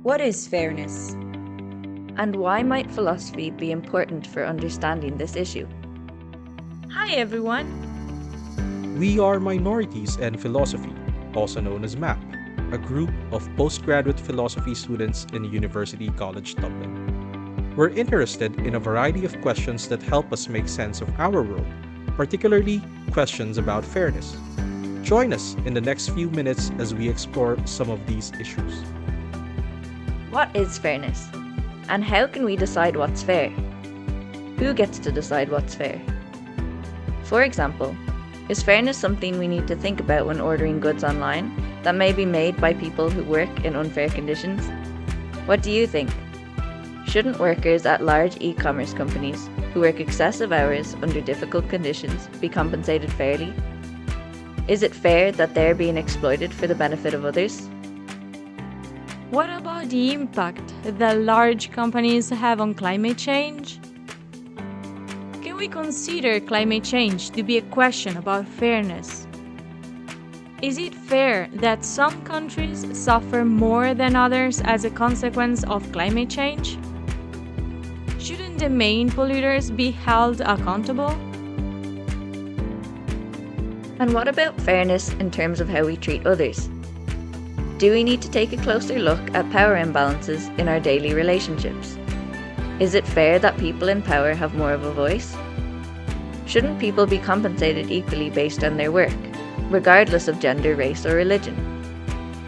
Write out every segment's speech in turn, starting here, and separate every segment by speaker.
Speaker 1: What is fairness?
Speaker 2: And why might philosophy be important for understanding this issue?
Speaker 3: Hi everyone!
Speaker 4: We are Minorities and Philosophy, also known as MAP, a group of postgraduate philosophy students in University College Dublin. We're interested in a variety of questions that help us make sense of our world, particularly questions about fairness. Join us in the next few minutes as we explore some of these issues.
Speaker 2: What is fairness? And how can we decide what's fair? Who gets to decide what's fair? For example, is fairness something we need to think about when ordering goods online that may be made by people who work in unfair conditions? What do you think? Shouldn't workers at large e-commerce companies who work excessive hours under difficult conditions be compensated fairly? Is it fair that they're being exploited for the benefit of others?
Speaker 3: What about the impact that large companies have on climate change? Can we consider climate change to be a question about fairness? Is it fair that some countries suffer more than others as a consequence of climate change? Shouldn't the main polluters be held accountable?
Speaker 2: And what about fairness in terms of how we treat others? Do we need to take a closer look at power imbalances in our daily relationships? Is it fair that people in power have more of a voice? Shouldn't people be compensated equally based on their work, regardless of gender, race, or religion?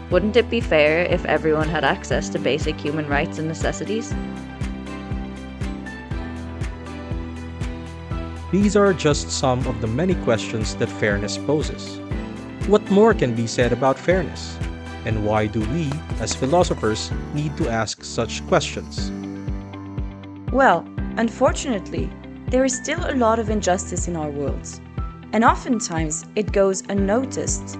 Speaker 2: Wouldn't it be fair if everyone had access to basic human rights and necessities?
Speaker 4: These are just some of the many questions that fairness poses. What more can be said about fairness? And why do we, as philosophers, need to ask such questions?
Speaker 1: Well, unfortunately, there is still a lot of injustice in our world, and oftentimes it goes unnoticed.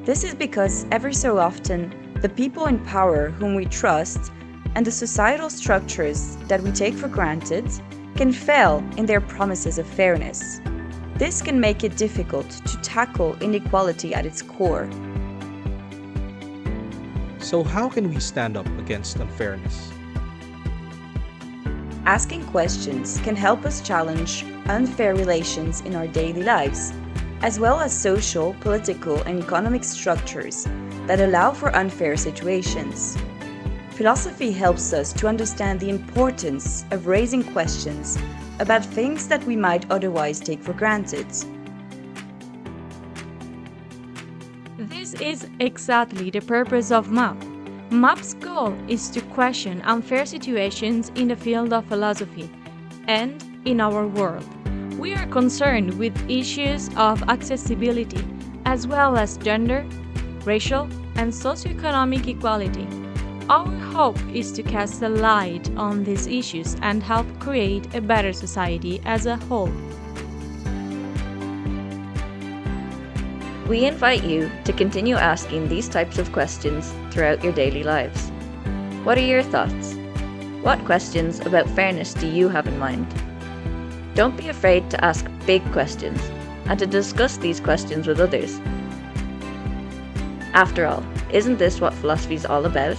Speaker 1: This is because every so often, the people in power whom we trust and the societal structures that we take for granted can fail in their promises of fairness. This can make it difficult to tackle inequality at its core.
Speaker 4: So how can we stand up against unfairness?
Speaker 1: Asking questions can help us challenge unfair relations in our daily lives, as well as social, political, and economic structures that allow for unfair situations. Philosophy helps us to understand the importance of raising questions about things that we might otherwise take for granted.
Speaker 3: This is exactly the purpose of MAP. MAP's goal is to question unfair situations in the field of philosophy and in our world. We are concerned with issues of accessibility as well as gender, racial, and socioeconomic equality. Our hope is to cast a light on these issues and help create a better society as a whole.
Speaker 2: We invite you to continue asking these types of questions throughout your daily lives. What are your thoughts? What questions about fairness do you have in mind? Don't be afraid to ask big questions and to discuss these questions with others. After all, isn't this what philosophy is all about?